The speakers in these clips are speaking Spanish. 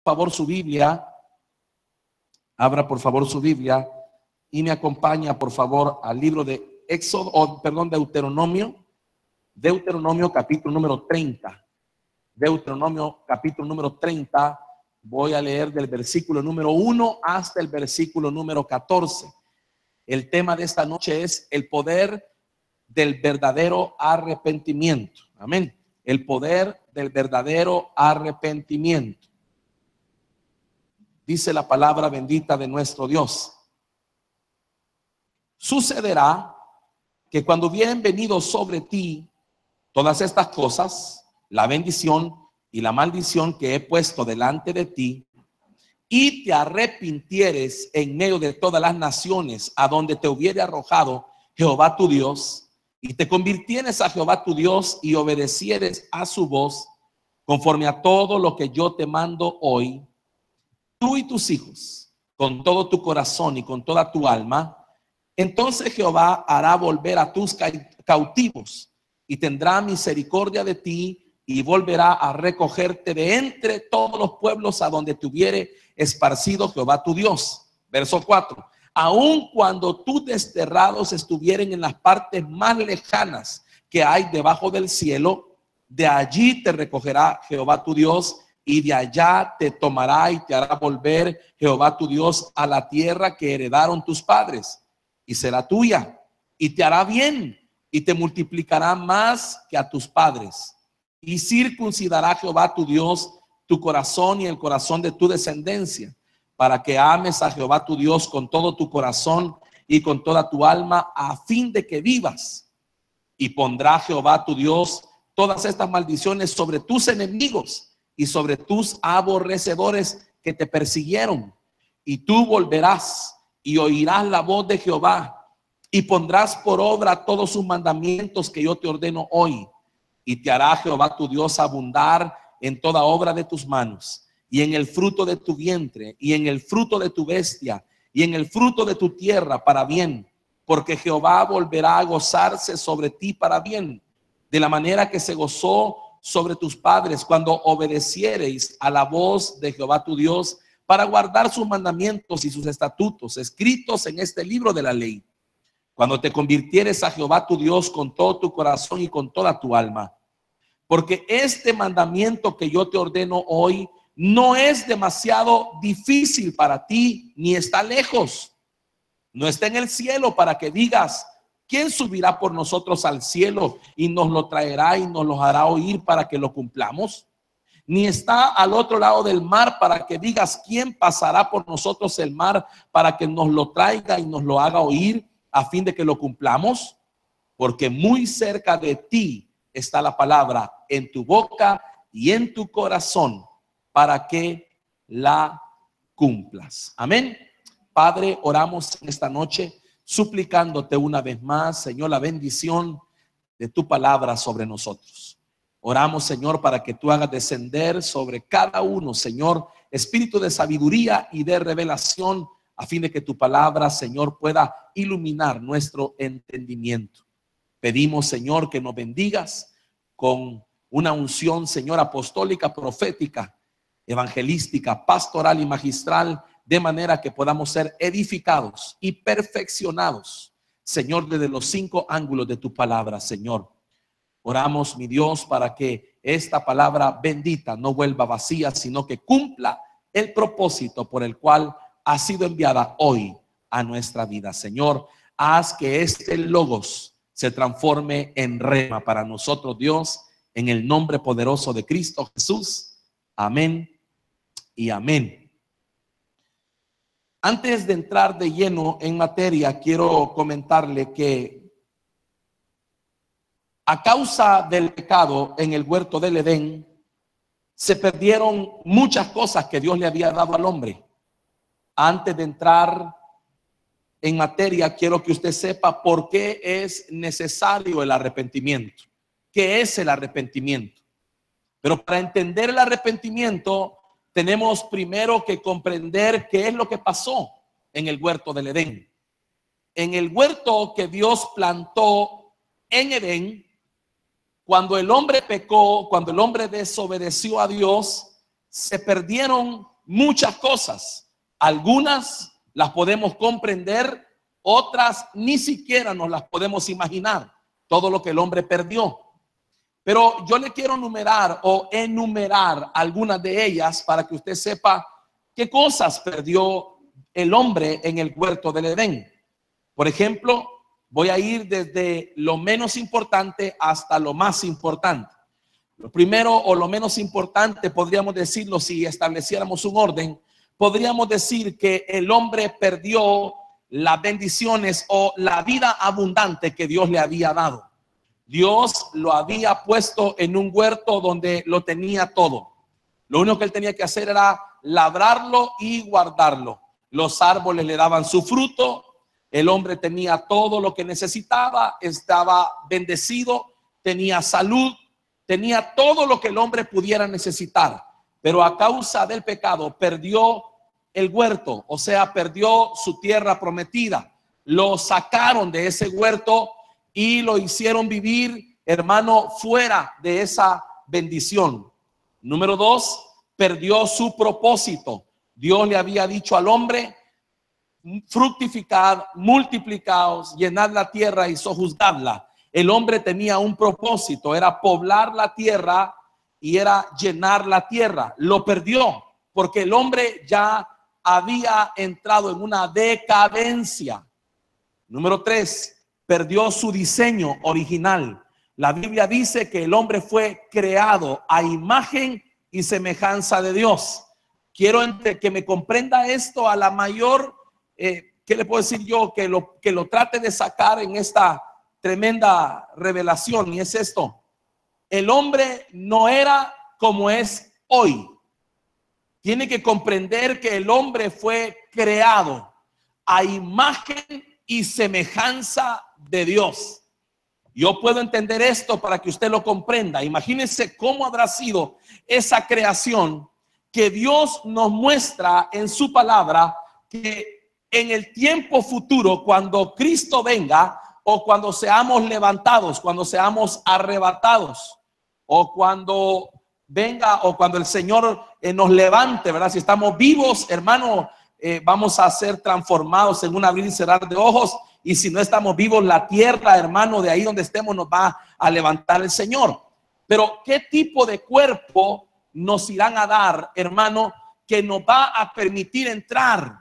favor su Biblia, abra por favor su Biblia y me acompaña por favor al libro de Deuteronomio capítulo número 30. Deuteronomio capítulo número 30, voy a leer del versículo número 1 hasta el versículo número 14. El tema de esta noche es el poder del verdadero arrepentimiento. Amén. El poder del verdadero arrepentimiento. Dice la palabra bendita de nuestro Dios: sucederá que cuando hubieren venido sobre ti todas estas cosas, la bendición y la maldición que he puesto delante de ti, y te arrepintieres en medio de todas las naciones a donde te hubiere arrojado Jehová tu Dios, y te convirtieres a Jehová tu Dios y obedecieres a su voz, conforme a todo lo que yo te mando hoy, tú y tus hijos, con todo tu corazón y con toda tu alma, entonces Jehová hará volver a tus cautivos y tendrá misericordia de ti y volverá a recogerte de entre todos los pueblos a donde te hubiere esparcido Jehová tu Dios. Verso 4. Aun cuando tus desterrados estuvieren en las partes más lejanas que hay debajo del cielo, de allí te recogerá Jehová tu Dios, y de allá te tomará y te hará volver Jehová tu Dios a la tierra que heredaron tus padres, y será tuya, y te hará bien, y te multiplicará más que a tus padres. Y circuncidará Jehová tu Dios tu corazón y el corazón de tu descendencia, para que ames a Jehová tu Dios con todo tu corazón y con toda tu alma, a fin de que vivas. Y pondrá Jehová tu Dios todas estas maldiciones sobre tus enemigos y sobre tus aborrecedores que te persiguieron. Y tú volverás y oirás la voz de Jehová y pondrás por obra todos sus mandamientos que yo te ordeno hoy. Y te hará Jehová tu Dios abundar en toda obra de tus manos, y en el fruto de tu vientre, y en el fruto de tu bestia, y en el fruto de tu tierra, para bien, porque Jehová volverá a gozarse sobre ti para bien, de la manera que se gozó sobre tus padres cuando obedeciereis a la voz de Jehová tu Dios, para guardar sus mandamientos y sus estatutos escritos en este libro de la ley, cuando te convirtieres a Jehová tu Dios con todo tu corazón y con toda tu alma. Porque este mandamiento que yo te ordeno hoy no es demasiado difícil para ti, ni está lejos. No está en el cielo para que digas: ¿quién subirá por nosotros al cielo y nos lo traerá y nos lo hará oír para que lo cumplamos? Ni está al otro lado del mar para que digas: ¿quién pasará por nosotros el mar para que nos lo traiga y nos lo haga oír a fin de que lo cumplamos? Porque muy cerca de ti está la palabra, en tu boca y en tu corazón, para que la cumplas. Amén. Padre, oramos en esta noche suplicándote una vez más, Señor, la bendición de tu palabra sobre nosotros. Oramos, Señor, para que tú hagas descender sobre cada uno, Señor, espíritu de sabiduría y de revelación, a fin de que tu palabra, Señor, pueda iluminar nuestro entendimiento. Pedimos, Señor, que nos bendigas con una unción, Señor, apostólica, profética, evangelística, pastoral y magistral, de manera que podamos ser edificados y perfeccionados, Señor, desde los 5 ángulos de tu palabra, Señor. Oramos, mi Dios, para que esta palabra bendita no vuelva vacía, sino que cumpla el propósito por el cual ha sido enviada hoy a nuestra vida. Señor, haz que este logos se transforme en rema para nosotros, Dios, en el nombre poderoso de Cristo Jesús. Amén y amén. Antes de entrar de lleno en materia, quiero comentarle que a causa del pecado en el huerto del Edén, se perdieron muchas cosas que Dios le había dado al hombre. Antes de entrar en materia, quiero que usted sepa por qué es necesario el arrepentimiento. ¿Qué es el arrepentimiento? Pero para entender el arrepentimiento, tenemos primero que comprender qué es lo que pasó en el huerto del Edén. En el huerto que Dios plantó en Edén, cuando el hombre pecó, cuando el hombre desobedeció a Dios, se perdieron muchas cosas. Algunas las podemos comprender, otras ni siquiera nos las podemos imaginar, todo lo que el hombre perdió. Pero yo le quiero numerar o enumerar algunas de ellas para que usted sepa qué cosas perdió el hombre en el huerto del Edén. Por ejemplo, voy a ir desde lo menos importante hasta lo más importante. Lo primero o lo menos importante, podríamos decirlo, si estableciéramos un orden, podríamos decir que el hombre perdió las bendiciones o la vida abundante que Dios le había dado. Dios lo había puesto en un huerto donde lo tenía todo. Lo único que él tenía que hacer era labrarlo y guardarlo. Los árboles le daban su fruto, el hombre tenía todo lo que necesitaba, estaba bendecido, tenía salud, tenía todo lo que el hombre pudiera necesitar. Pero a causa del pecado perdió el huerto, o sea, perdió su tierra prometida. Lo sacaron de ese huerto y lo hicieron vivir, hermano, fuera de esa bendición. Número 2, perdió su propósito. Dios le había dicho al hombre: fructificad, multiplicaos, llenad la tierra y sojuzgadla. El hombre tenía un propósito, era poblar la tierra y era llenar la tierra. Lo perdió porque el hombre ya había entrado en una decadencia. Número 3, perdió su diseño original. La Biblia dice que el hombre fue creado a imagen y semejanza de Dios. Quiero que me comprenda esto a la mayor, ¿qué le puedo decir yo? Que lo trate de sacar en esta tremenda revelación, y es esto: el hombre no era como es hoy. Tiene que comprender que el hombre fue creado a imagen y semejanza de Dios. Yo puedo entender esto para que usted lo comprenda. Imagínense cómo habrá sido esa creación que Dios nos muestra en su palabra, que en el tiempo futuro, cuando Cristo venga, o cuando seamos levantados, cuando seamos arrebatados, o cuando venga, o cuando el Señor nos levante, ¿verdad? Si estamos vivos, hermano, vamos a ser transformados en un abrir y cerrar de ojos. Y si no estamos vivos, la tierra, hermano, de ahí donde estemos nos va a levantar el Señor. Pero ¿qué tipo de cuerpo nos irán a dar, hermano, que nos va a permitir entrar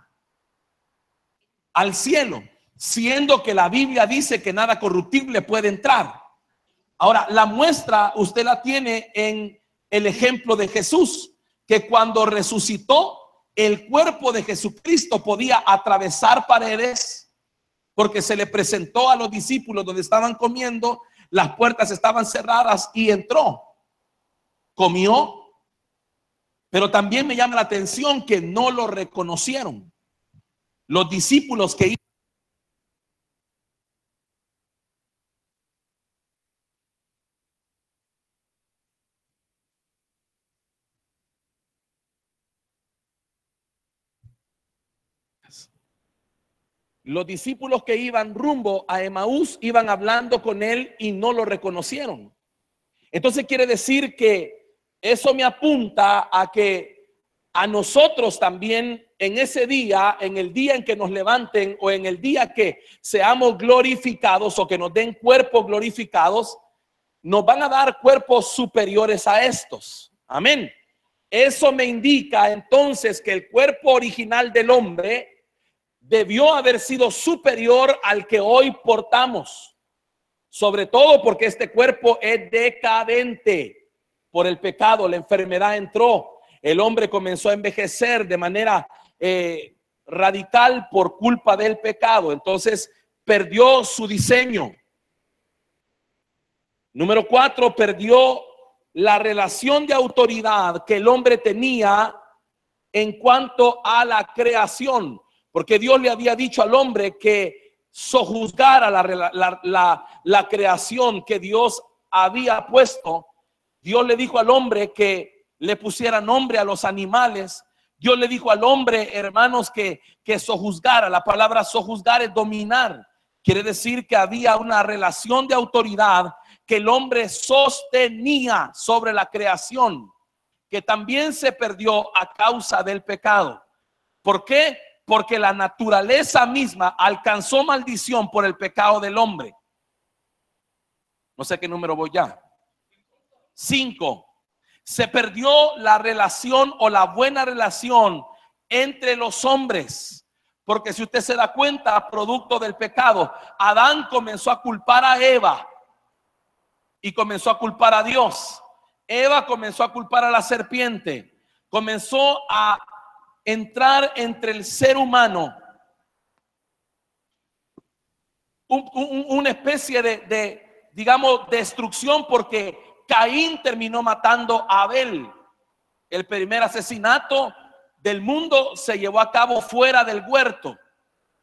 al cielo, siendo que la Biblia dice que nada corruptible puede entrar? Ahora, la muestra usted la tiene en el ejemplo de Jesús, que cuando resucitó, el cuerpo de Jesucristo podía atravesar paredes, porque se le presentó a los discípulos donde estaban comiendo, las puertas estaban cerradas y entró, comió. Pero también me llama la atención que no lo reconocieron. Los discípulos que iban rumbo a Emaús iban hablando con él y no lo reconocieron. Entonces quiere decir que eso me apunta a que a nosotros también en ese día, en el día en que nos levanten o en el día que seamos glorificados o que nos den cuerpos glorificados, nos van a dar cuerpos superiores a estos. Amén. Eso me indica entonces que el cuerpo original del hombre debió haber sido superior al que hoy portamos, sobre todo porque este cuerpo es decadente por el pecado. La enfermedad entró, el hombre comenzó a envejecer de manera radical por culpa del pecado. Entonces perdió su diseño. Número 4, perdió la relación de autoridad que el hombre tenía en cuanto a la creación, porque Dios le había dicho al hombre que sojuzgara la creación que Dios había puesto. Dios le dijo al hombre que le pusiera nombre a los animales. Dios le dijo al hombre, hermanos, que sojuzgara. La palabra sojuzgar es dominar. Quiere decir que había una relación de autoridad que el hombre sostenía sobre la creación. que también se perdió a causa del pecado. ¿Por qué? Porque la naturaleza misma alcanzó maldición por el pecado del hombre. No sé qué número voy ya. 5. Se perdió la relación o la buena relación entre los hombres. Porque si usted se da cuenta, producto del pecado, Adán comenzó a culpar a Eva y comenzó a culpar a Dios. Eva comenzó a culpar a la serpiente. Comenzó a entrar entre el ser humano una especie de, digamos, destrucción, porque Caín terminó matando a Abel. El primer asesinato del mundo se llevó a cabo fuera del huerto,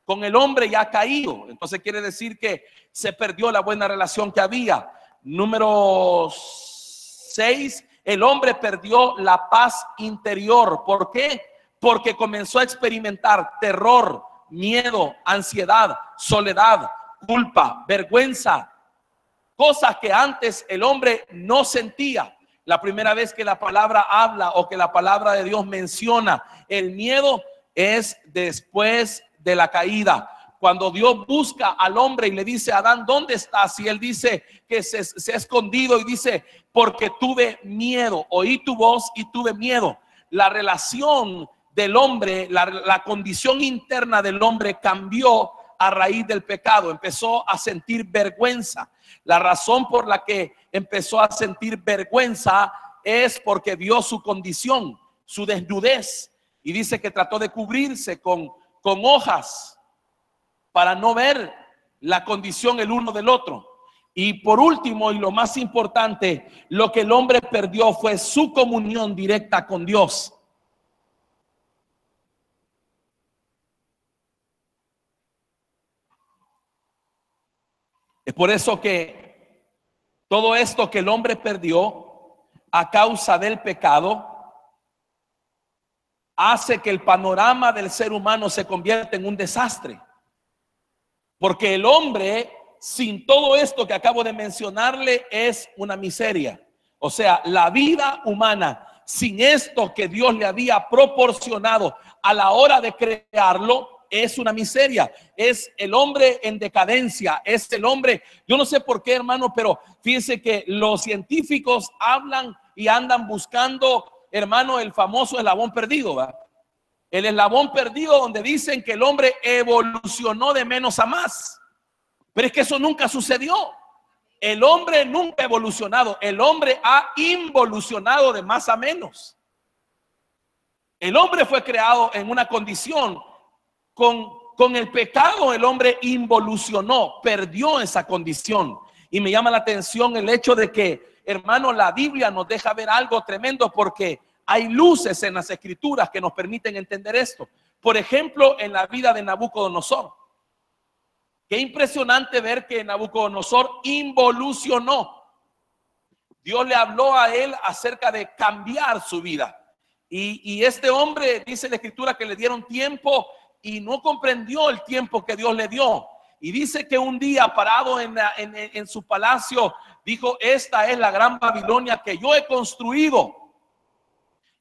con el hombre ya caído. Entonces quiere decir que se perdió la buena relación que había. Número 6, el hombre perdió la paz interior. ¿Por qué? Porque comenzó a experimentar terror, miedo, ansiedad, soledad, culpa, vergüenza, cosas que antes el hombre no sentía. La primera vez que la palabra habla o que la palabra de Dios menciona el miedo es después de la caída. Cuando Dios busca al hombre y le dice a Adán, ¿dónde estás? Y él dice que se ha escondido y dice, porque tuve miedo, oí tu voz y tuve miedo. La relación del hombre, la condición interna del hombre cambió a raíz del pecado. Empezó a sentir vergüenza. La razón por la que empezó a sentir vergüenza es porque vio su condición, su desnudez, y dice que trató de cubrirse con hojas para no ver la condición el uno del otro. Y por último, y lo más importante, lo que el hombre perdió fue su comunión directa con Dios. Es por eso que todo esto que el hombre perdió a causa del pecado hace que el panorama del ser humano se convierta en un desastre. Porque el hombre, sin todo esto que acabo de mencionarle, es una miseria. O sea, la vida humana, sin esto que Dios le había proporcionado a la hora de crearlo, es una miseria. Es el hombre en decadencia. Es el hombre, yo no sé por qué, hermano, pero fíjense que los científicos hablan y andan buscando, hermano, el famoso eslabón perdido, ¿va? El eslabón perdido, donde dicen que el hombre evolucionó de menos a más. Pero es que eso nunca sucedió. El hombre nunca ha evolucionado. El hombre ha involucionado de más a menos. El hombre fue creado en una condición. Con el pecado el hombre involucionó, perdió esa condición. Y me llama la atención el hecho de que, hermano, la Biblia nos deja ver algo tremendo, porque hay luces en las escrituras que nos permiten entender esto. Por ejemplo, en la vida de Nabucodonosor. Qué impresionante ver que Nabucodonosor involucionó. Dios le habló a él acerca de cambiar su vida. Y este hombre, dice la escritura, que le dieron tiempo y no comprendió el tiempo que Dios le dio. Y dice que un día, parado en su palacio, dijo: esta es la gran Babilonia que yo he construido.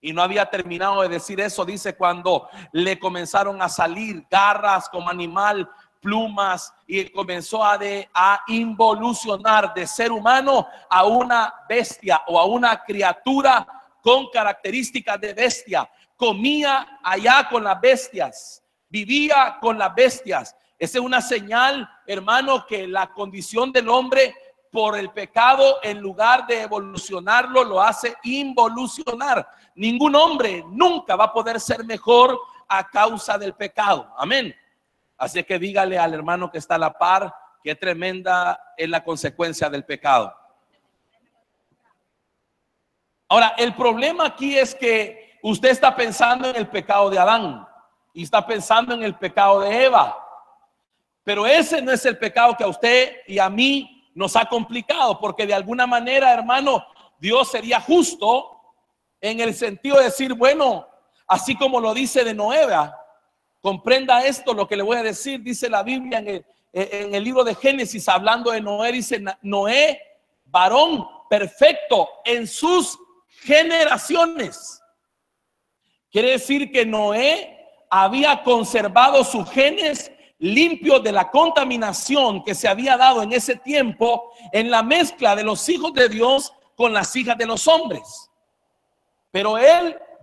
Y no había terminado de decir eso, dice, cuando le comenzaron a salir garras como animal, plumas, y comenzó a involucionar de ser humano a una bestia o a una criatura con características de bestia. Comía allá con las bestias, vivía con las bestias. Esa es una señal, hermano, que la condición del hombre por el pecado, en lugar de evolucionarlo, lo hace involucionar. Ningún hombre nunca va a poder ser mejor a causa del pecado. Amén. Así que dígale al hermano que está a la par qué tremenda es la consecuencia del pecado. Ahora, el problema aquí es que usted está pensando en el pecado de Adán y está pensando en el pecado de Eva. Pero ese no es el pecado que a usted y a mí nos ha complicado, porque de alguna manera, hermano, Dios sería justo en el sentido de decir, bueno, así como lo dice de Noé, comprenda esto, lo que le voy a decir. Dice la Biblia en el libro de Génesis, hablando de Noé, dice: Noé, varón perfecto en sus generaciones. Quiere decir que Noé había conservado sus genes limpios de la contaminación que se había dado en ese tiempo en la mezcla de los hijos de Dios con las hijas de los hombres. Pero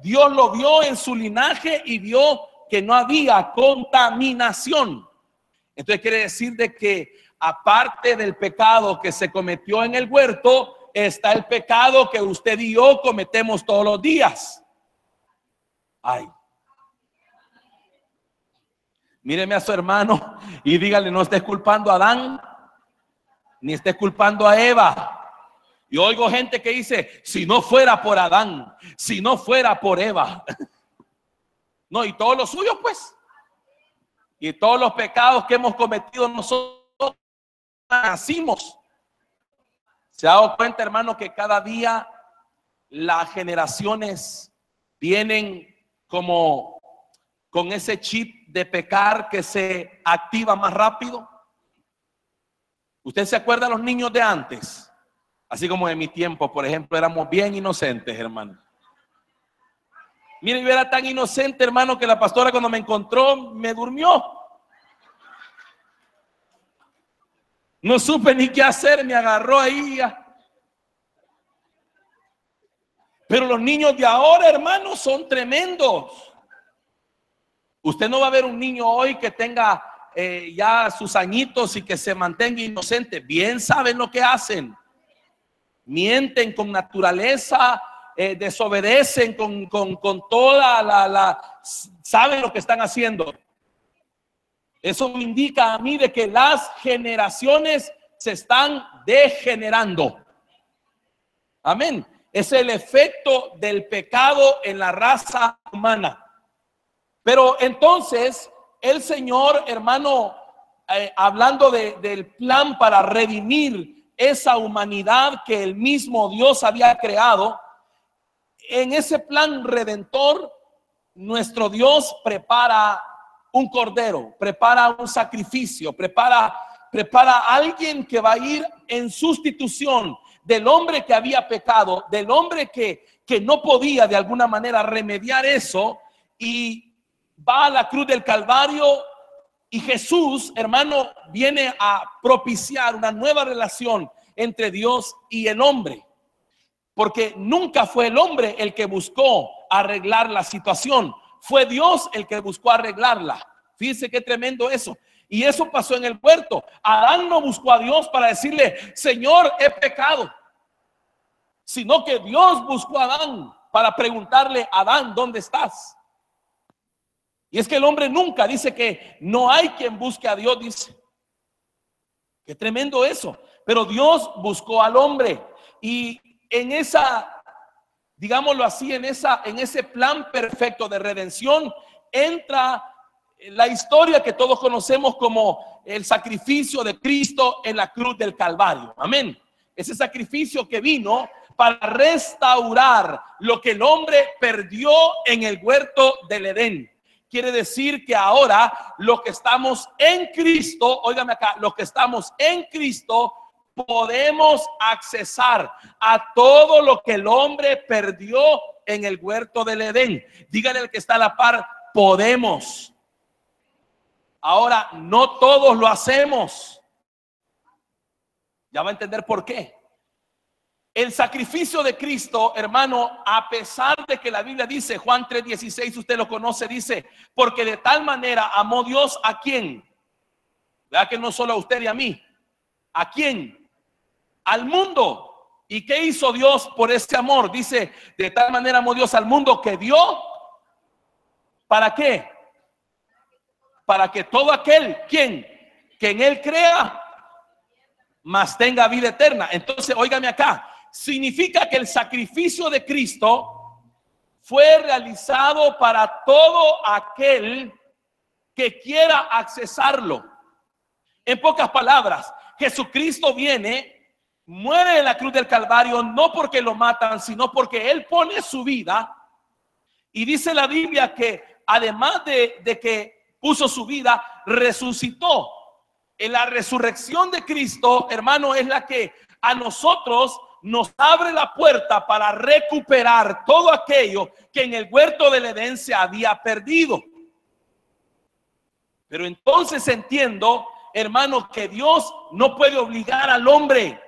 Dios lo vio en su linaje y vio que no había contaminación. Entonces quiere decir de que aparte del pecado que se cometió en el huerto, está el pecado que usted y yo cometemos todos los días. Ay. Míreme a su hermano y dígale, no estés culpando a Adán, ni estés culpando a Eva. Y oigo gente que dice, si no fuera por Adán, si no fuera por Eva. No, y todos los suyos pues. Y todos los pecados que hemos cometido nosotros nacimos. ¿Se ha dado cuenta, hermano, que cada día las generaciones vienen como con ese chip de pecar que se activa más rápido? ¿Usted se acuerda de los niños de antes? Así como en mi tiempo, por ejemplo, éramos bien inocentes, hermano. Mire, yo era tan inocente, hermano, que la pastora cuando me encontró me durmió. No supe ni qué hacer, me agarró ahí. Pero los niños de ahora, hermano, son tremendos. Usted no va a ver un niño hoy que tenga ya sus añitos y que se mantenga inocente. Bien saben lo que hacen. Mienten con naturaleza, desobedecen con toda saben lo que están haciendo. Eso me indica a mí de que las generaciones se están degenerando. Amén. Es el efecto del pecado en la raza humana. Pero entonces el Señor, hermano, hablando del plan para redimir esa humanidad que el mismo Dios había creado, en ese plan redentor, nuestro Dios prepara un cordero, prepara un sacrificio, prepara a alguien que va a ir en sustitución del hombre que había pecado, del hombre que no podía de alguna manera remediar eso, y va a la cruz del Calvario. Y Jesús, hermano, viene a propiciar una nueva relación entre Dios y el hombre, porque nunca fue el hombre el que buscó arreglar la situación, fue Dios el que buscó arreglarla. Fíjense qué tremendo eso. Y eso pasó en el huerto. Adán no buscó a Dios para decirle, Señor, he pecado, sino que Dios buscó a Adán para preguntarle, Adán, ¿dónde estás? Y es que el hombre nunca, dice que no hay quien busque a Dios, dice. Qué tremendo eso. Pero Dios buscó al hombre, y en esa, digámoslo así, en ese plan perfecto de redención entra la historia que todos conocemos como el sacrificio de Cristo en la cruz del Calvario. Amén. Ese sacrificio que vino para restaurar lo que el hombre perdió en el huerto del Edén. Quiere decir que ahora los que estamos en Cristo, óigame acá, los que estamos en Cristo podemos accesar a todo lo que el hombre perdió en el huerto del Edén. Dígale al que está a la par, podemos. Ahora, no todos lo hacemos. Ya va a entender por qué. El sacrificio de Cristo, hermano, a pesar de que la Biblia dice, Juan 3:16, usted lo conoce, dice, porque de tal manera amó Dios a quién. ¿Verdad que no solo a usted y a mí? ¿A quién? Al mundo. ¿Y qué hizo Dios por ese amor? Dice, de tal manera amó Dios al mundo que dio. ¿Para qué? Para que todo aquel, ¿quién? Que en él crea, mas tenga vida eterna. Entonces, óigame acá. Significa que el sacrificio de Cristo fue realizado para todo aquel que quiera accesarlo. En pocas palabras, Jesucristo viene, muere en la cruz del Calvario, no porque lo matan, sino porque Él pone su vida. Y dice la Biblia que además de que puso su vida, resucitó. En la resurrección de Cristo, hermano, es la que a nosotros nos abre la puerta para recuperar todo aquello que en el huerto del Edén se había perdido. Pero entonces entiendo, hermano, que Dios no puede obligar al hombre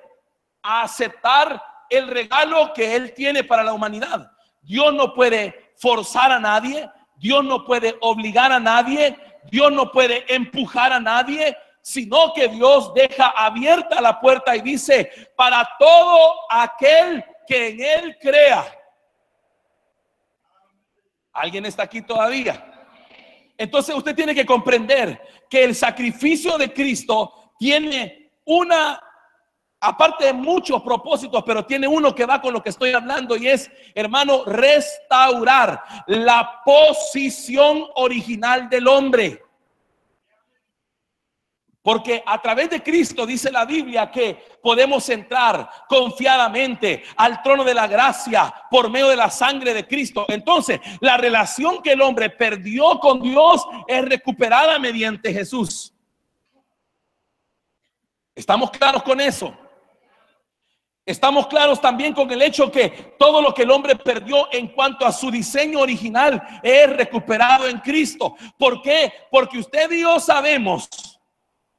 a aceptar el regalo que Él tiene para la humanidad. Dios no puede forzar a nadie, Dios no puede obligar a nadie, Dios no puede empujar a nadie, sino que Dios deja abierta la puerta y dice: para todo aquel que en Él crea. ¿Alguien está aquí todavía? Entonces usted tiene que comprender que el sacrificio de Cristo tiene una, aparte de muchos propósitos, pero tiene uno que va con lo que estoy hablando, y es, hermano, restaurar la posición original del hombre. Porque a través de Cristo dice la Biblia que podemos entrar confiadamente al trono de la gracia por medio de la sangre de Cristo. Entonces, la relación que el hombre perdió con Dios es recuperada mediante Jesús. ¿Estamos claros con eso? Estamos claros también con el hecho que todo lo que el hombre perdió en cuanto a su diseño original es recuperado en Cristo. ¿Por qué? Porque usted y yo sabemos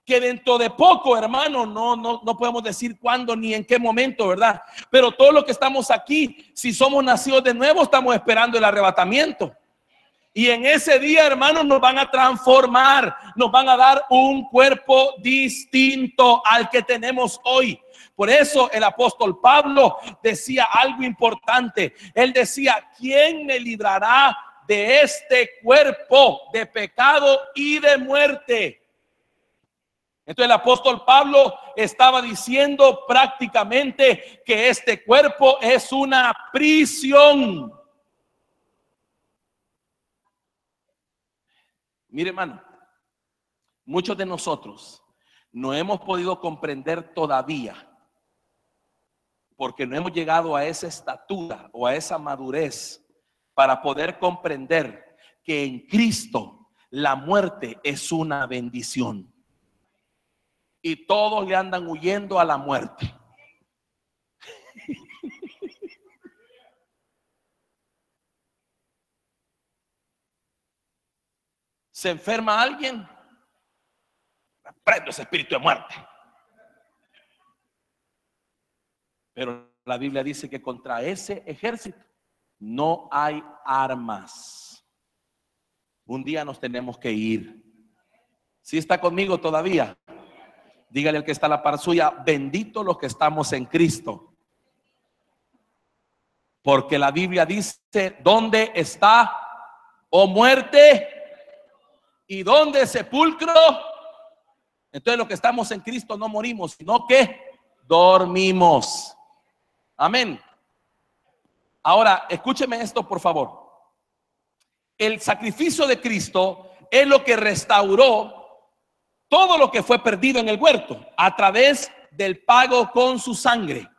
que dentro de poco, hermano, no podemos decir cuándo ni en qué momento, ¿verdad? Pero todo lo que estamos aquí, si somos nacidos de nuevo, estamos esperando el arrebatamiento. Y en ese día, hermanos, nos van a transformar, nos van a dar un cuerpo distinto al que tenemos hoy. Por eso el apóstol Pablo decía algo importante. Él decía: ¿quién me librará de este cuerpo de pecado y de muerte? Entonces el apóstol Pablo estaba diciendo prácticamente que este cuerpo es una prisión. Mire, hermano, muchos de nosotros no hemos podido comprender todavía, porque no hemos llegado a esa estatura o a esa madurez para poder comprender que en Cristo la muerte es una bendición. Y todos le andan huyendo a la muerte. Se enferma alguien, reprendo ese espíritu de muerte. Pero la Biblia dice que contra ese ejército no hay armas. Un día nos tenemos que ir. ¿Sí está conmigo todavía? Dígale al que está a la par suya: bendito los que estamos en Cristo. Porque la Biblia dice: ¿dónde está, oh muerte? ¿Y dónde sepulcro? Entonces los que estamos en Cristo no morimos, sino que dormimos. Amén. Ahora, escúcheme esto, por favor. El sacrificio de Cristo es lo que restauró todo lo que fue perdido en el huerto a través del pago con su sangre.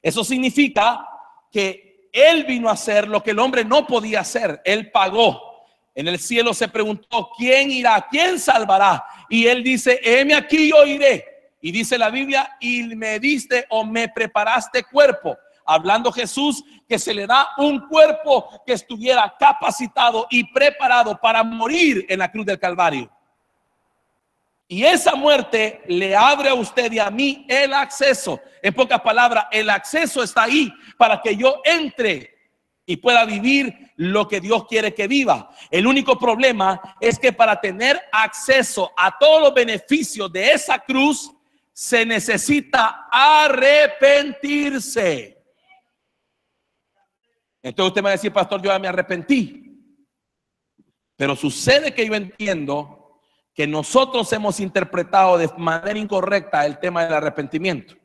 Eso significa que Él vino a hacer lo que el hombre no podía hacer. Él pagó. En el cielo se preguntó: ¿quién irá? ¿Quién salvará? Y Él dice: heme aquí, yo iré. Y dice la Biblia: y me diste o me preparaste cuerpo. Hablando Jesús que se le da un cuerpo que estuviera capacitado y preparado para morir en la cruz del Calvario. Y esa muerte le abre a usted y a mí el acceso. En pocas palabras, el acceso está ahí para que yo entre y pueda vivir lo que Dios quiere que viva. El único problema es que para tener acceso a todos los beneficios de esa cruz se necesita arrepentirse. Entonces usted me va a decir: pastor, yo ya me arrepentí. Pero sucede que yo entiendo que nosotros hemos interpretado de manera incorrecta el tema del arrepentimiento.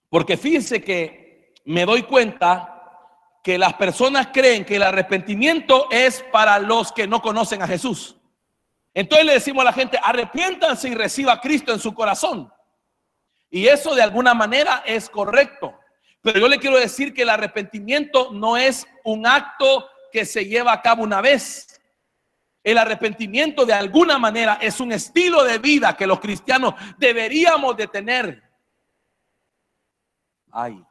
Porque fíjense que me doy cuenta que las personas creen que el arrepentimiento es para los que no conocen a Jesús. Entonces le decimos a la gente: arrepiéntanse y reciba a Cristo en su corazón. Y eso de alguna manera es correcto. Pero yo le quiero decir que el arrepentimiento no es un acto que se lleva a cabo una vez. El arrepentimiento de alguna manera es un estilo de vida que los cristianos deberíamos de tener. Ay.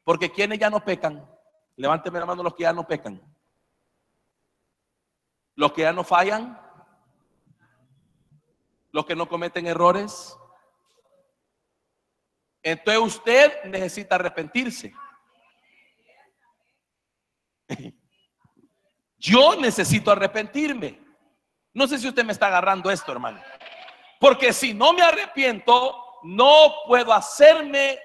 Porque quienes ya no pecan, levánteme la mano los que ya no pecan. Los que ya no fallan, los que no cometen errores. Entonces usted necesita arrepentirse. Yo necesito arrepentirme. No sé si usted me está agarrando esto, hermano. Porque si no me arrepiento, no puedo hacerme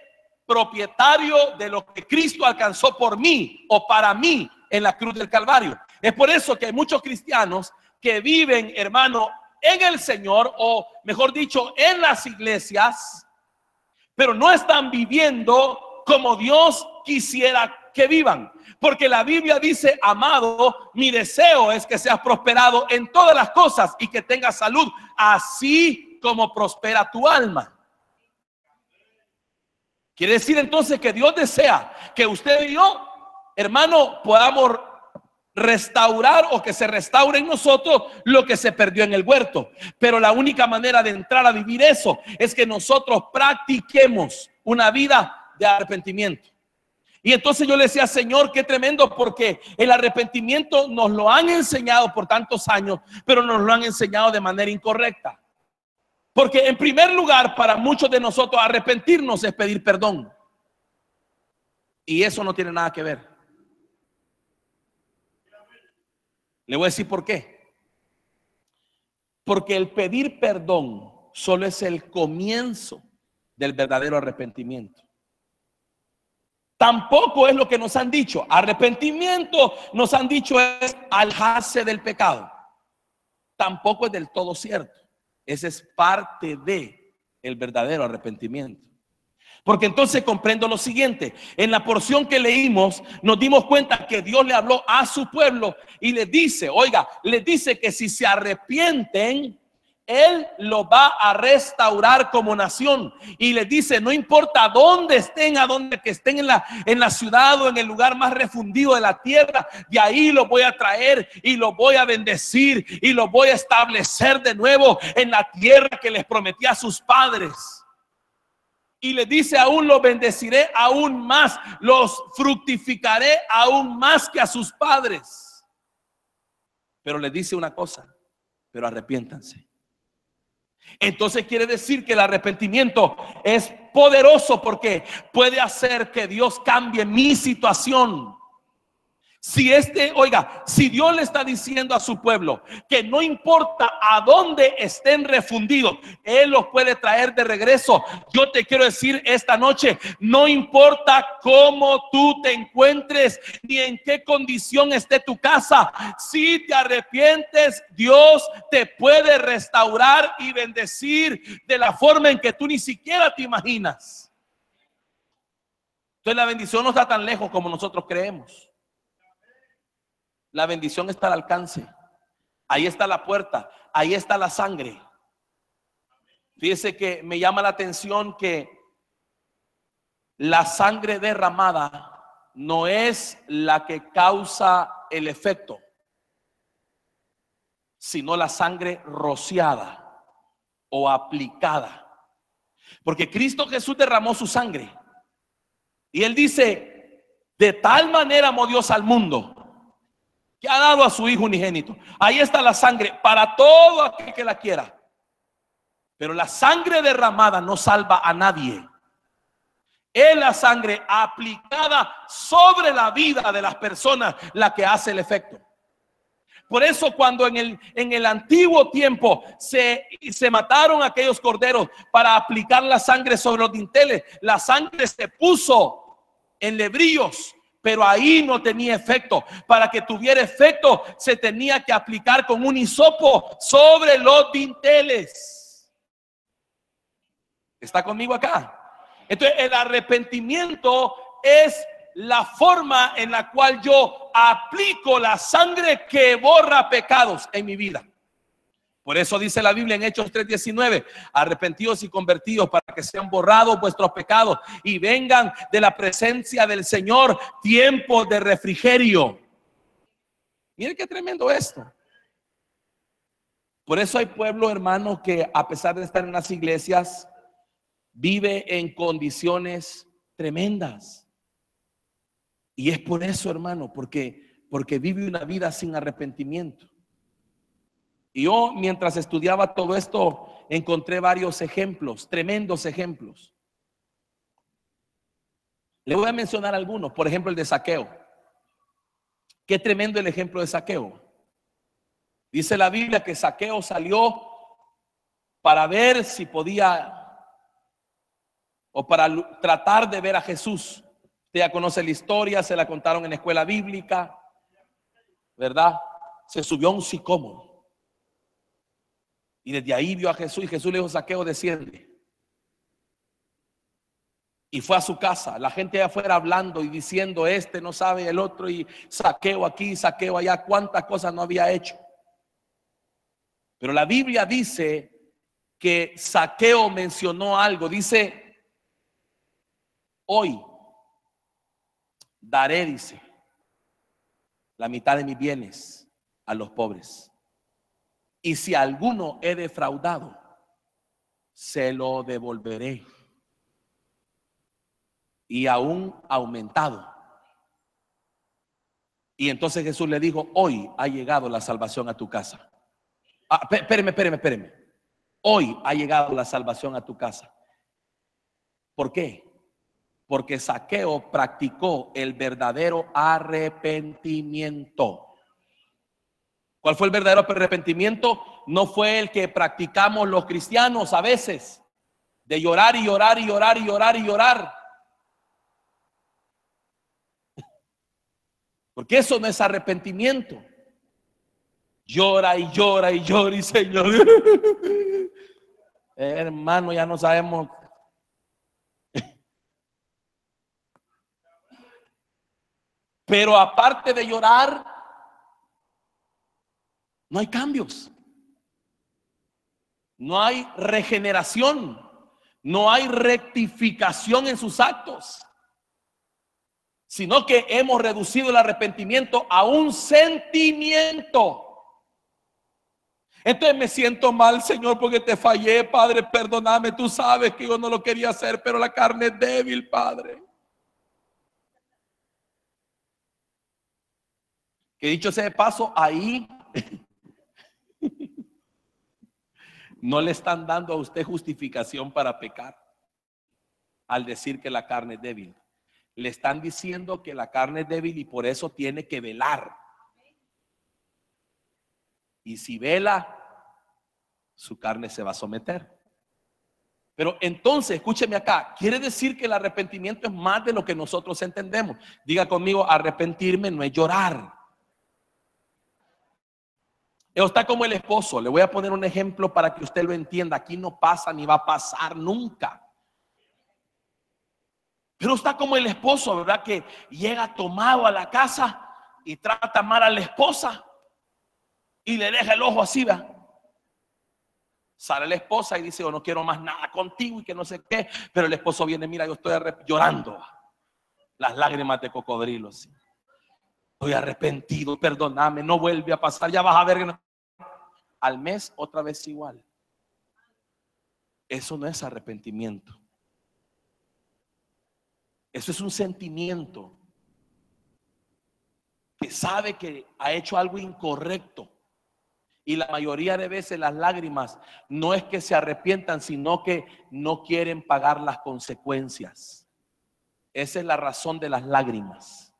propietario de lo que Cristo alcanzó por mí o para mí en la cruz del Calvario. Es por eso que hay muchos cristianos que viven, hermano, en el Señor, o mejor dicho, en las iglesias, pero no están viviendo como Dios quisiera que vivan. Porque la Biblia dice: amado, mi deseo es que seas prosperado en todas las cosas y que tengas salud, así como prospera tu alma. Quiere decir entonces que Dios desea que usted y yo, hermano, podamos restaurar, o que se restaure en nosotros lo que se perdió en el huerto. Pero la única manera de entrar a vivir eso es que nosotros practiquemos una vida de arrepentimiento. Y entonces yo le decía: Señor, qué tremendo, porque el arrepentimiento nos lo han enseñado por tantos años, pero nos lo han enseñado de manera incorrecta. Porque en primer lugar, para muchos de nosotros, arrepentirnos es pedir perdón. Y eso no tiene nada que ver. Le voy a decir por qué. Porque el pedir perdón solo es el comienzo del verdadero arrepentimiento. Tampoco es lo que nos han dicho. Arrepentimiento, nos han dicho, es alejarse del pecado. Tampoco es del todo cierto. Ese es parte de el verdadero arrepentimiento. Porque entonces comprendo lo siguiente: en la porción que leímos nos dimos cuenta que Dios le habló a su pueblo y le dice, oiga, le dice que si se arrepienten, Él lo va a restaurar como nación. Y les dice: no importa dónde estén, a donde que estén en la ciudad o en el lugar más refundido de la tierra, de ahí los voy a traer y los voy a bendecir y los voy a establecer de nuevo en la tierra que les prometí a sus padres. Y les dice: aún los bendeciré aún más, los fructificaré aún más que a sus padres. Pero les dice una cosa: pero arrepiéntanse. Entonces quiere decir que el arrepentimiento es poderoso, porque puede hacer que Dios cambie mi situación. Si si Dios le está diciendo a su pueblo que no importa a dónde estén refundidos, Él los puede traer de regreso. Yo te quiero decir esta noche: no importa cómo tú te encuentres, ni en qué condición esté tu casa, si te arrepientes, Dios te puede restaurar y bendecir de la forma en que tú ni siquiera te imaginas. Entonces la bendición no está tan lejos como nosotros creemos. La bendición está al alcance. Ahí está la puerta. Ahí está la sangre. Fíjese que me llama la atención que la sangre derramada no es la que causa el efecto, sino la sangre rociada o aplicada. Porque Cristo Jesús derramó su sangre. Y Él dice: de tal manera amó Dios al mundo, que ha dado a su Hijo unigénito. Ahí está la sangre para todo aquel que la quiera. Pero la sangre derramada no salva a nadie. Es la sangre aplicada sobre la vida de las personas la que hace el efecto. Por eso cuando en el antiguo tiempo se mataron aquellos corderos para aplicar la sangre sobre los dinteles, la sangre se puso en lebrillos, pero ahí no tenía efecto. Para que tuviera efecto se tenía que aplicar con un hisopo sobre los dinteles. ¿Está conmigo acá? Entonces el arrepentimiento es la forma en la cual yo aplico la sangre que borra pecados en mi vida. Por eso dice la Biblia en Hechos 3:19: arrepentidos y convertidos para que sean borrados vuestros pecados y vengan de la presencia del Señor tiempos de refrigerio. Mire qué tremendo esto. Por eso hay pueblos, hermanos, que a pesar de estar en las iglesias, vive en condiciones tremendas. Y es por eso, hermano, porque vive una vida sin arrepentimiento. Y yo, mientras estudiaba todo esto, encontré varios ejemplos, tremendos ejemplos. Le voy a mencionar algunos, por ejemplo, el de Zaqueo. Qué tremendo el ejemplo de Zaqueo. Dice la Biblia que Zaqueo salió para ver si podía, o para tratar de ver a Jesús. Usted ya conoce la historia, se la contaron en la escuela bíblica, ¿verdad? Se subió a un sicómoro y desde ahí vio a Jesús, y Jesús le dijo: Zaqueo, desciende. Y fue a su casa, la gente allá afuera hablando y diciendo: este no sabe, el otro, y Zaqueo aquí, Zaqueo allá, cuántas cosas no había hecho. Pero la Biblia dice que Zaqueo mencionó algo. Dice: hoy daré, dice, la mitad de mis bienes a los pobres. Y si a alguno he defraudado, se lo devolveré. Y aún aumentado. Y entonces Jesús le dijo: hoy ha llegado la salvación a tu casa. Espéreme. Hoy ha llegado la salvación a tu casa. ¿Por qué? Porque Zaqueo practicó el verdadero arrepentimiento. ¿Cuál fue el verdadero arrepentimiento? No fue el que practicamos los cristianos a veces, de llorar y llorar y llorar y llorar y llorar. Porque eso no es arrepentimiento. Llora y llora y llora y Señor, hermano, ya no sabemos. Pero aparte de llorar, no hay cambios. No hay regeneración. No hay rectificación en sus actos. Sino que hemos reducido el arrepentimiento a un sentimiento. Entonces me siento mal, Señor, porque te fallé, Padre, perdóname. Tú sabes que yo no lo quería hacer, pero la carne es débil, Padre. Que dicho sea de paso, ahí no le están dando a usted justificación para pecar al decir que la carne es débil. Le están diciendo que la carne es débil y por eso tiene que velar. Y si vela, su carne se va a someter. Pero entonces, escúcheme acá, quiere decir que el arrepentimiento es más de lo que nosotros entendemos. Diga conmigo: arrepentirme no es llorar. Está como el esposo. Le voy a poner un ejemplo para que usted lo entienda. Aquí no pasa ni va a pasar nunca. Pero está como el esposo, ¿verdad? Que llega tomado a la casa y trata mal a la esposa y le deja el ojo así, ¿verdad? Sale la esposa y dice: yo no quiero más nada contigo y que no sé qué. Pero el esposo viene: mira, yo estoy llorando, las lágrimas de cocodrilo, ¿sí? Estoy arrepentido, perdóname, no vuelve a pasar, ya vas a ver que no. Al mes otra vez igual. Eso no es arrepentimiento. Eso es un sentimiento que sabe que ha hecho algo incorrecto. Y la mayoría de veces las lágrimas no es que se arrepientan, sino que no quieren pagar las consecuencias. Esa es la razón de las lágrimas.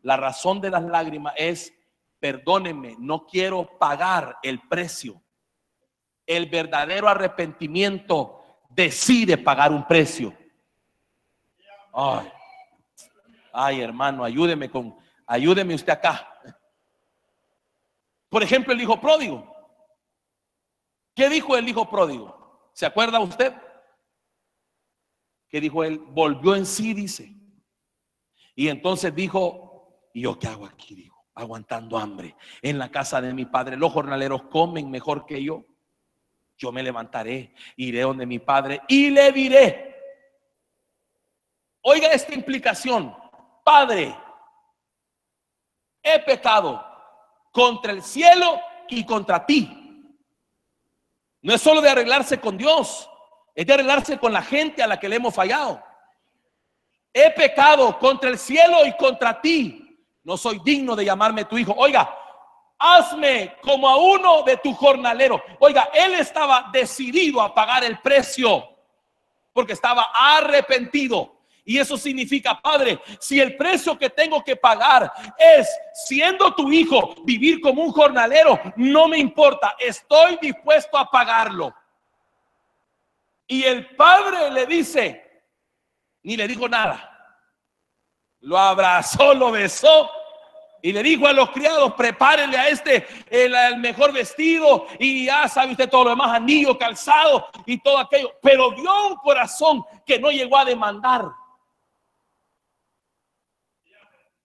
La razón de las lágrimas es: perdónenme, no quiero pagar el precio. El verdadero arrepentimiento decide pagar un precio. Ay, hermano, ayúdeme usted acá. Por ejemplo, el hijo pródigo. ¿Qué dijo el hijo pródigo? ¿Se acuerda usted? ¿Qué dijo él? Volvió en sí, dice. Y entonces dijo: ¿y yo qué hago aquí? Dijo: aguantando hambre en la casa de mi padre. Los jornaleros comen mejor que yo. Yo me levantaré, iré donde mi padre y le diré. Oiga esta implicación: Padre, he pecado contra el cielo y contra ti. No es solo de arreglarse con Dios, Es de arreglarse con la gente a la que le hemos fallado. He pecado contra el cielo y contra ti. No soy digno de llamarme tu hijo. Oiga, hazme como a uno de tus jornaleros. Oiga, él estaba decidido a pagar el precio porque estaba arrepentido. Y eso significa, Padre, si el precio que tengo que pagar es, siendo tu hijo, vivir como un jornalero, no me importa, estoy dispuesto a pagarlo. Y el padre le dice, ni le dijo nada, lo abrazó, lo besó y le dijo a los criados: prepárenle a este el mejor vestido, y ya sabe usted todo lo demás, anillo, calzado y todo aquello. Pero dio un corazón que no llegó a demandar,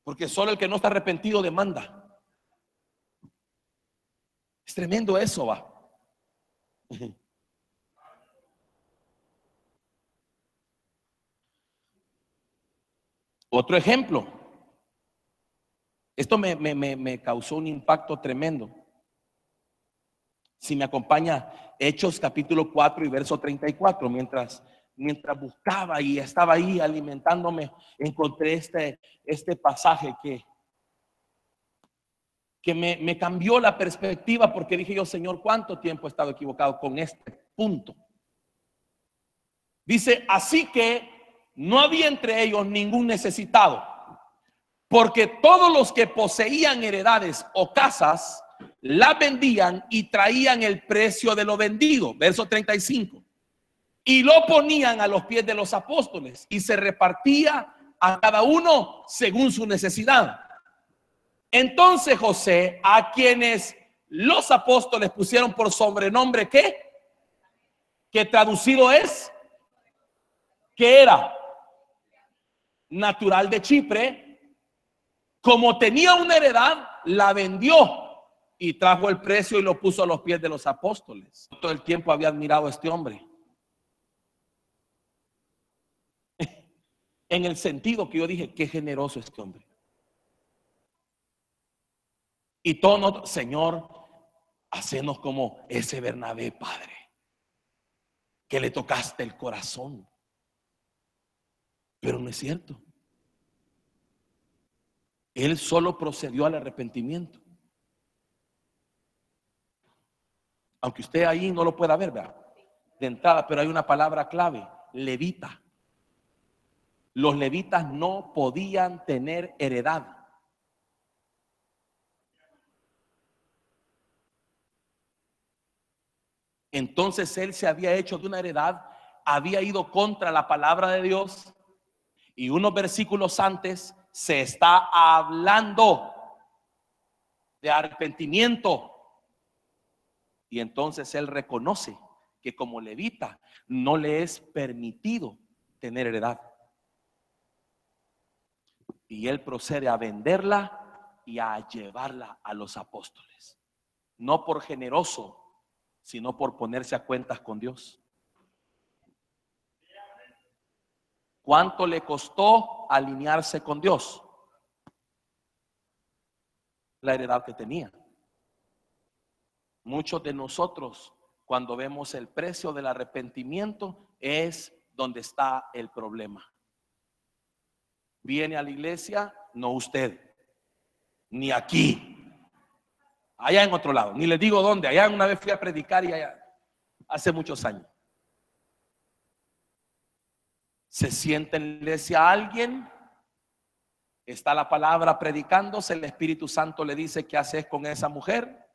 porque solo el que no está arrepentido demanda. Es tremendo eso, va. Otro ejemplo. Esto me causó un impacto tremendo. Si me acompaña Hechos capítulo 4 y verso 34, mientras buscaba y estaba ahí alimentándome, encontré este pasaje que me cambió la perspectiva, porque dije yo: Señor, ¿cuánto tiempo he estado equivocado con este punto? Dice: así que no había entre ellos ningún necesitado, porque todos los que poseían heredades o casas la vendían y traían el precio de lo vendido, verso 35, y lo ponían a los pies de los apóstoles, y se repartía a cada uno según su necesidad. Entonces José, a quienes los apóstoles pusieron por sobrenombre, ¿qué? Que traducido es, que era natural de Chipre, como tenía una heredad, la vendió y trajo el precio y lo puso a los pies de los apóstoles. Todo el tiempo había admirado a este hombre, en el sentido que yo dije: qué generoso este hombre. Y todos nosotros: Señor, hacenos como ese Bernabé, Padre, que le tocaste el corazón. Pero no es cierto. Él solo procedió al arrepentimiento. Aunque usted ahí no lo pueda ver, ¿verdad?, de entrada, pero hay una palabra clave: levita. Los levitas no podían tener heredad. Entonces él se había hecho de una heredad, había ido contra la palabra de Dios, y unos versículos antes se está hablando de arrepentimiento. Y entonces él reconoce que como levita no le es permitido tener heredad. Y él procede a venderla y a llevarla a los apóstoles. No por generoso, sino por ponerse a cuentas con Dios. ¿Cuánto le costó alinearse con Dios? La heredad que tenía. Muchos de nosotros, cuando vemos el precio del arrepentimiento, es donde está el problema. Viene a la iglesia, no usted, ni aquí, allá en otro lado, ni les digo dónde. Allá una vez fui a predicar, y allá, hace muchos años, se sienta en la iglesia alguien, está la palabra predicándose, el Espíritu Santo le dice: ¿qué haces con esa mujer?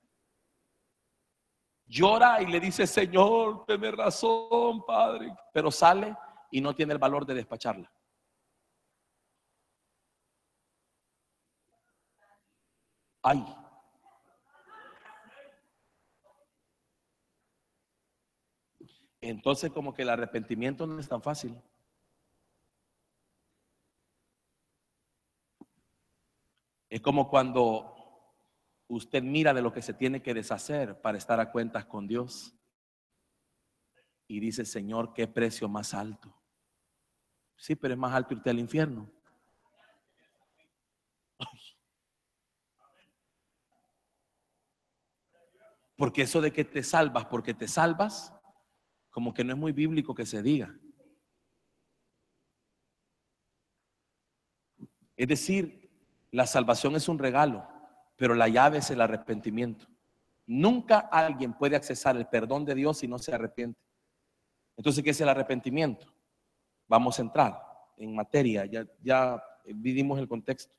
Llora y le dice: Señor, tenés razón, Padre. Pero sale y no tiene el valor de despacharla. Ay. Entonces, como que el arrepentimiento no es tan fácil. Es como cuando usted mira de lo que se tiene que deshacer para estar a cuentas con Dios y dice: Señor, qué precio más alto. Sí, pero es más alto irte al infierno. Porque eso de que te salvas porque te salvas, como que no es muy bíblico que se diga. Es decir, la salvación es un regalo, pero la llave es el arrepentimiento. Nunca alguien puede accesar el perdón de Dios si no se arrepiente. Entonces, ¿qué es el arrepentimiento? Vamos a entrar en materia, ya vivimos el contexto.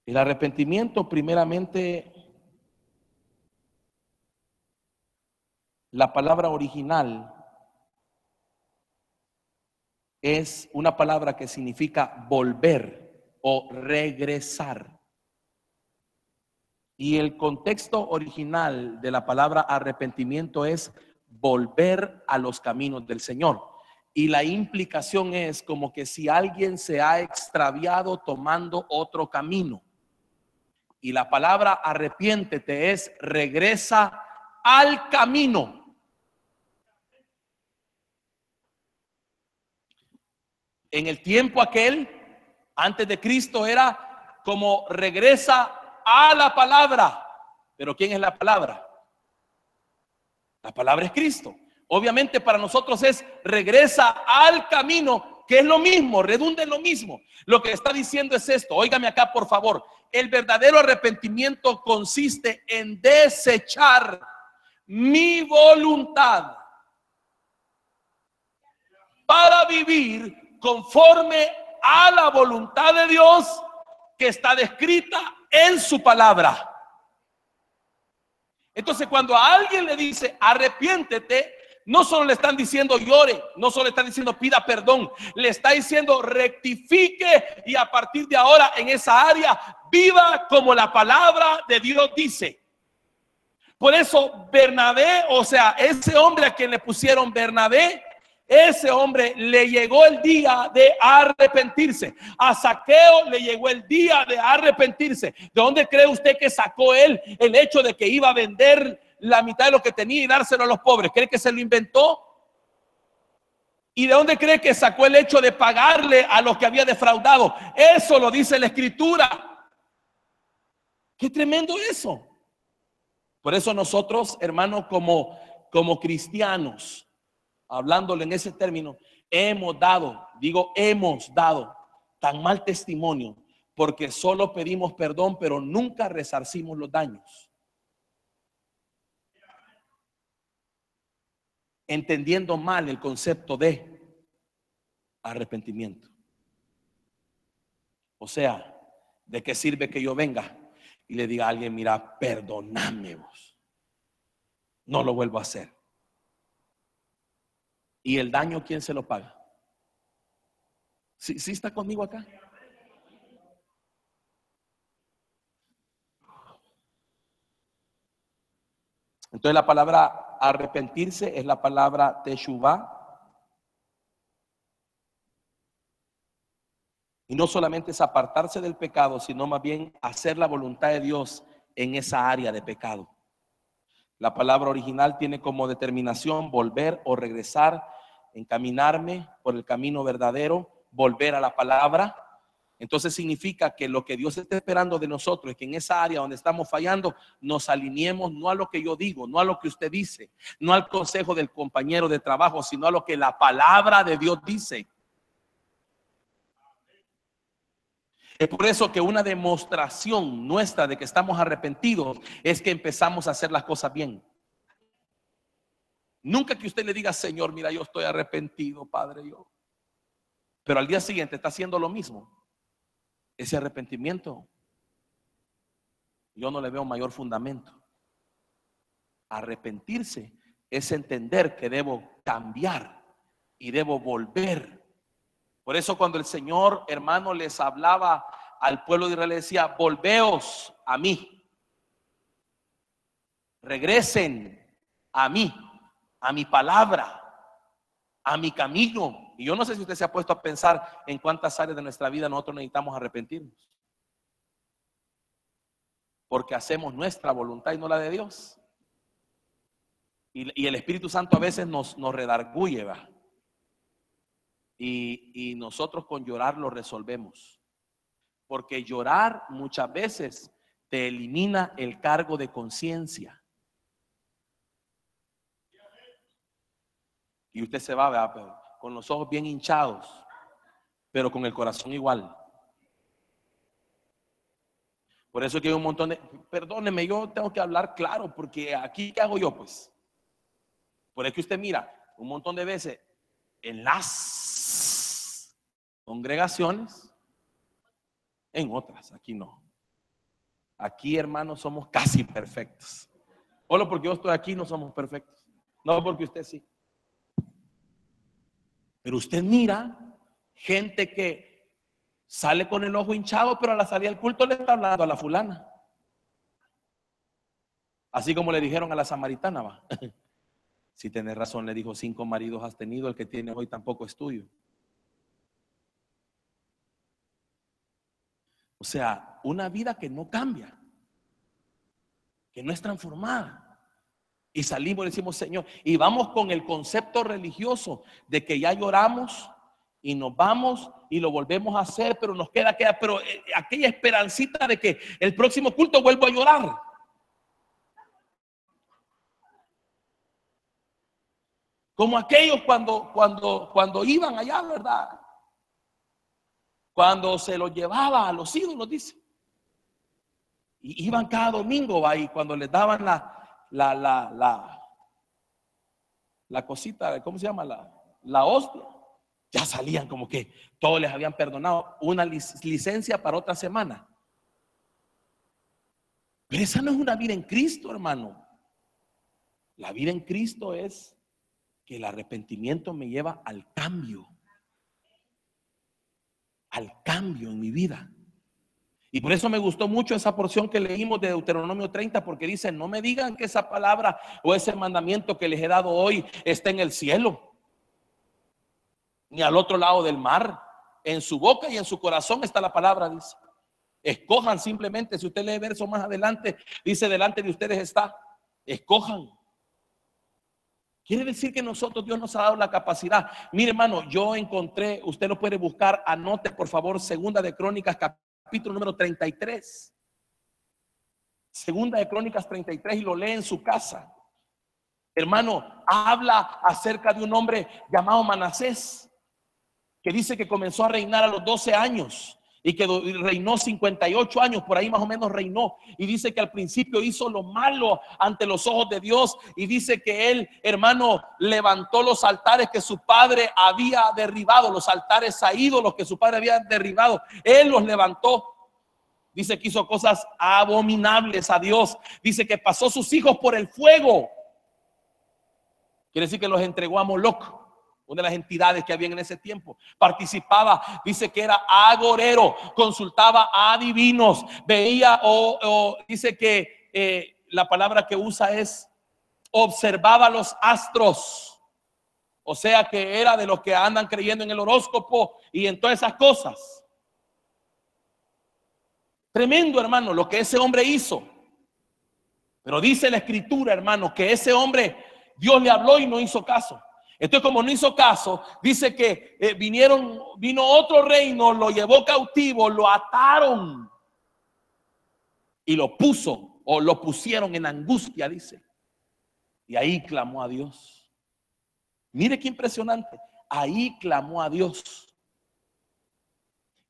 El arrepentimiento, primeramente, la palabra original es una palabra que significa volver o regresar. Y el contexto original de la palabra arrepentimiento es volver a los caminos del Señor. Y la implicación es como que si alguien se ha extraviado tomando otro camino. Y la palabra arrepiéntete es regresa al camino. En el tiempo aquel, antes de Cristo, era como regresa a la palabra. Pero ¿quién es la palabra? La palabra es Cristo. Obviamente para nosotros es regresa al camino, que es lo mismo, redunda en lo mismo. Lo que está diciendo es esto, óigame acá por favor. El verdadero arrepentimiento consiste en desechar mi voluntad para vivir conforme a la voluntad de Dios que está descrita en su palabra. Entonces, cuando a alguien le dice arrepiéntete, no solo le están diciendo llore, no solo le están diciendo pida perdón, le está diciendo rectifique y a partir de ahora en esa área viva como la palabra de Dios dice. Por eso Bernabé, o sea, ese hombre a quien le pusieron Bernabé, ese hombre le llegó el día de arrepentirse. A Zaqueo le llegó el día de arrepentirse. ¿De dónde cree usted que sacó él el hecho de que iba a vender la mitad de lo que tenía y dárselo a los pobres? ¿Cree que se lo inventó? ¿Y de dónde cree que sacó el hecho de pagarle a los que había defraudado? Eso lo dice la Escritura. Qué tremendo eso. Por eso nosotros, hermanos, como cristianos, hablándole en ese término, hemos dado tan mal testimonio porque solo pedimos perdón, pero nunca resarcimos los daños. Entendiendo mal el concepto de arrepentimiento. O sea, ¿de qué sirve que yo venga y le diga a alguien, mira, perdóname vos? No lo vuelvo a hacer. ¿Y el daño quién se lo paga? ¿Sí está conmigo acá? Entonces la palabra arrepentirse es la palabra teshuvah. Y no solamente es apartarse del pecado, sino más bien hacer la voluntad de Dios en esa área de pecado. La palabra original tiene como determinación volver o regresar, encaminarme por el camino verdadero, volver a la palabra. Entonces significa que lo que Dios está esperando de nosotros es que en esa área donde estamos fallando nos alineemos no a lo que yo digo, no a lo que usted dice, no al consejo del compañero de trabajo, sino a lo que la palabra de Dios dice. Es por eso que una demostración nuestra de que estamos arrepentidos es que empezamos a hacer las cosas bien. Nunca que usted le diga, Señor, mira, yo estoy arrepentido, Padre, yo. Pero al día siguiente está haciendo lo mismo. Ese arrepentimiento, yo no le veo mayor fundamento. Arrepentirse es entender que debo cambiar y debo volver. Por eso cuando el Señor, hermano, les hablaba al pueblo de Israel, le decía, volveos a mí, regresen a mí, a mi palabra, a mi camino. Y yo no sé si usted se ha puesto a pensar en cuántas áreas de nuestra vida nosotros necesitamos arrepentirnos, porque hacemos nuestra voluntad y no la de Dios. Y el Espíritu Santo a veces nos redarguye, ¿va? Y nosotros con llorar lo resolvemos, porque llorar muchas veces te elimina el cargo de conciencia. Y usted se va, ¿verdad? Pero con los ojos bien hinchados, pero con el corazón igual. Por eso que hay un montón de... Perdóneme, yo tengo que hablar claro, porque aquí, ¿qué hago yo? Pues, por eso que usted mira, un montón de veces en las congregaciones, en otras, aquí no. Aquí, hermanos, somos casi perfectos. Solo porque yo estoy aquí no somos perfectos. No porque usted sí. Pero usted mira gente que sale con el ojo hinchado, pero a la salida del culto le está hablando a la fulana. Así como le dijeron a la samaritana, va. Si tenés razón, le dijo, 5 maridos has tenido, el que tiene hoy tampoco es tuyo. O sea, una vida que no cambia, que no es transformada. Y salimos y decimos, Señor, y vamos con el concepto religioso de que ya lloramos y nos vamos y lo volvemos a hacer, pero nos queda, pero aquella esperancita de que el próximo culto vuelvo a llorar. Como aquellos cuando iban allá, ¿verdad? Cuando se los llevaba a los ídolos, dice. Y iban cada domingo, ¿va? Y cuando les daban la cosita, ¿cómo se llama? La hostia. Ya salían como que todos les habían perdonado una licencia para otra semana. Pero esa no es una vida en Cristo, hermano. La vida en Cristo es que el arrepentimiento me lleva al cambio en mi vida. Y por eso me gustó mucho esa porción que leímos de Deuteronomio 30, porque dice, no me digan que esa palabra o ese mandamiento que les he dado hoy está en el cielo, ni al otro lado del mar. En su boca y en su corazón está la palabra, dice. Escojan simplemente, si usted lee verso más adelante, dice, delante de ustedes está. Escojan. Quiere decir que nosotros, Dios nos ha dado la capacidad. Mire, hermano, yo encontré, usted lo puede buscar, anote por favor, Segunda de Crónicas, capítulo número 33. Segunda de Crónicas 33, y lo lee en su casa. Hermano, habla acerca de un hombre llamado Manasés, que dice que comenzó a reinar a los 12 años y que reinó 58 años, por ahí más o menos reinó. Y dice que al principio hizo lo malo ante los ojos de Dios. Y dice que él, hermano, levantó los altares que su padre había derribado, los altares a ídolos que su padre había derribado. Él los levantó. Dice que hizo cosas abominables a Dios. Dice que pasó sus hijos por el fuego. Quiere decir que los entregó a Moloch, una de las entidades que había en ese tiempo. Participaba, dice que era agorero, consultaba a adivinos, veía dice que la palabra que usa es observaba los astros. O sea que era de los que andan creyendo en el horóscopo y en todas esas cosas. Tremendo, hermano, lo que ese hombre hizo. Pero dice la escritura, hermano, que ese hombre, Dios le habló y no hizo caso. Entonces, como no hizo caso, dice que vino otro reino, lo llevó cautivo, lo ataron y lo pusieron en angustia, dice. Y ahí clamó a Dios. Mire qué impresionante. Ahí clamó a Dios.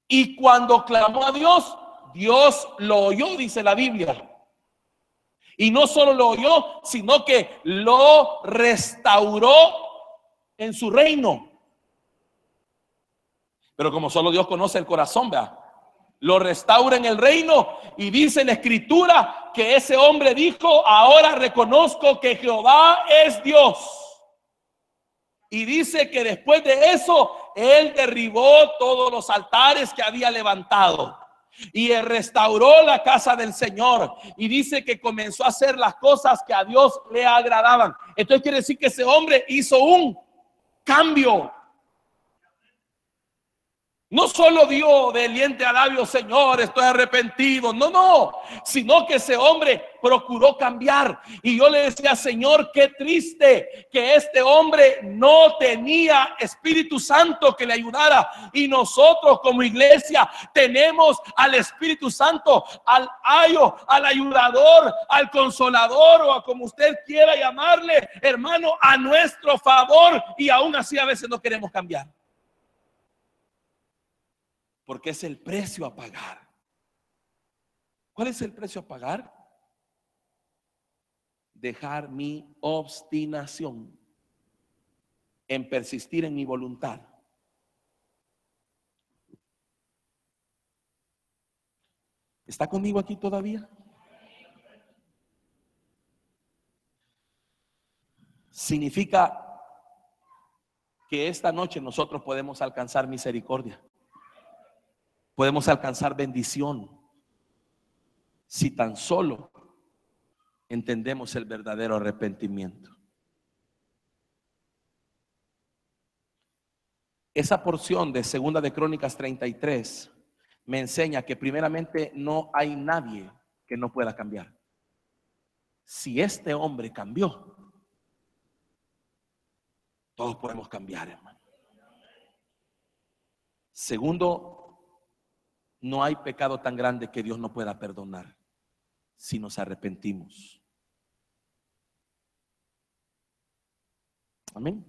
Y cuando clamó a Dios, Dios lo oyó, dice la Biblia. Y no solo lo oyó, sino que lo restauró en su reino. Pero como solo Dios conoce el corazón, vea, lo restaura en el reino. Y dice en la escritura que ese hombre dijo, ahora reconozco que Jehová es Dios. Y dice que después de eso, él derribó todos los altares que había levantado y restauró la casa del Señor. Y dice que comenzó a hacer las cosas que a Dios le agradaban. Entonces quiere decir que ese hombre hizo un cambio. No solo dio de diente a labio, Señor, estoy arrepentido. No, no, sino que ese hombre procuró cambiar. Y yo le decía, Señor, qué triste que este hombre no tenía Espíritu Santo que le ayudara. Y nosotros como iglesia tenemos al Espíritu Santo, al ayo, al ayudador, al consolador, o a como usted quiera llamarle, hermano, a nuestro favor. Y aún así a veces no queremos cambiar. Porque es el precio a pagar. ¿Cuál es el precio a pagar? Dejar mi obstinación en persistir en mi voluntad. ¿Está conmigo aquí todavía? Significa que esta noche nosotros podemos alcanzar misericordia. Podemos alcanzar bendición si tan solo entendemos el verdadero arrepentimiento. Esa porción de Segunda de Crónicas 33 me enseña que primeramente no hay nadie que no pueda cambiar. Si este hombre cambió, todos podemos cambiar, hermano. Segundo, no hay pecado tan grande que Dios no pueda perdonar si nos arrepentimos. Amén.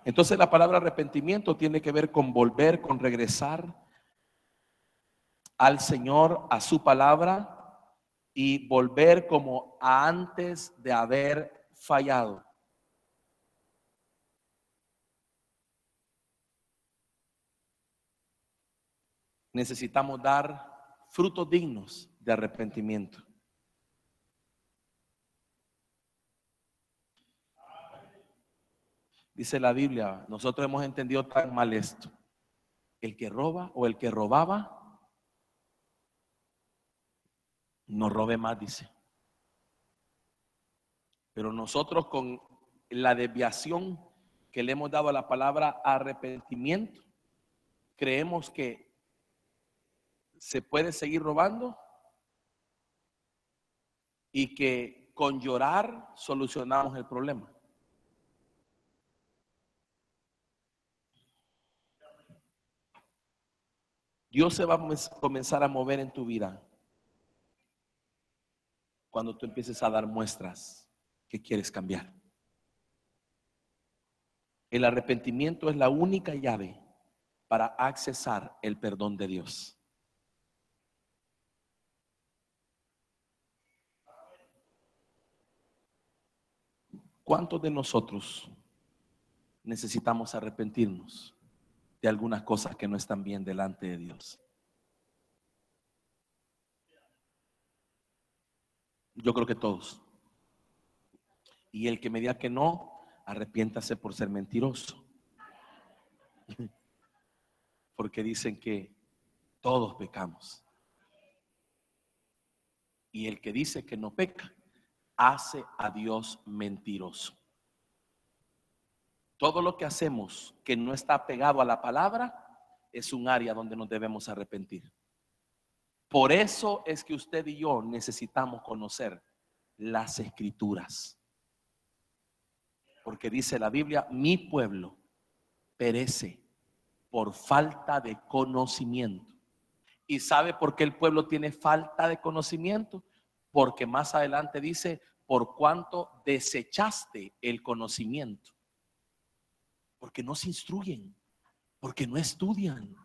Entonces la palabra arrepentimiento tiene que ver con volver, con regresar al Señor, a su palabra, y volver como antes de haber fallado. Necesitamos dar frutos dignos de arrepentimiento. Dice la Biblia, nosotros hemos entendido tan mal esto: el que roba o el que robaba, no robe más, dice. Pero nosotros, con la desviación que le hemos dado a la palabra arrepentimiento, creemos que se puede seguir robando y que con llorar solucionamos el problema. Dios se va a comenzar a mover en tu vida cuando tú empieces a dar muestras que quieres cambiar. El arrepentimiento es la única llave para accesar el perdón de Dios. ¿Cuántos de nosotros necesitamos arrepentirnos de algunas cosas que no están bien delante de Dios? Yo creo que todos. Y el que me diga que no, arrepiéntase por ser mentiroso. Porque dicen que todos pecamos. Y el que dice que no peca, hace a Dios mentiroso. Todo lo que hacemos que no está pegado a la palabra es un área donde nos debemos arrepentir. Por eso es que usted y yo necesitamos conocer las Escrituras. Porque dice la Biblia, mi pueblo perece por falta de conocimiento. ¿Y sabe por qué el pueblo tiene falta de conocimiento? Porque más adelante dice, por cuanto desechaste el conocimiento. Porque no se instruyen, porque no estudian,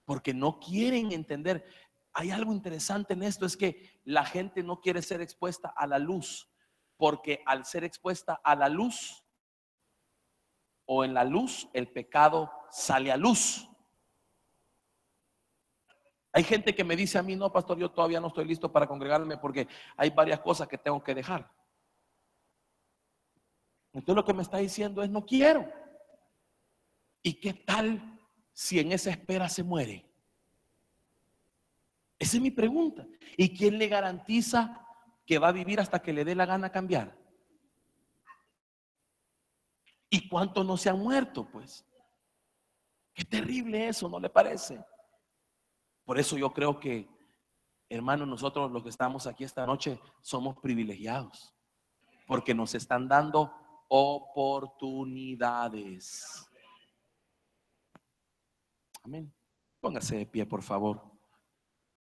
porque no quieren entender. Hay algo interesante en esto, es que la gente no quiere ser expuesta a la luz, porque al ser expuesta a la luz, o en la luz, el pecado sale a luz. Hay gente que me dice a mí, no, pastor, yo todavía no estoy listo para congregarme porque hay varias cosas que tengo que dejar. Entonces lo que me está diciendo es, no quiero. ¿Y qué tal si en esa espera se muere? Esa es mi pregunta. ¿Y quién le garantiza que va a vivir hasta que le dé la gana cambiar? ¿Y cuántos no se han muerto? Pues qué terrible eso, ¿no le parece? Por eso yo creo que, hermanos, nosotros los que estamos aquí esta noche somos privilegiados, porque nos están dando oportunidades. Amén. Póngase de pie, por favor.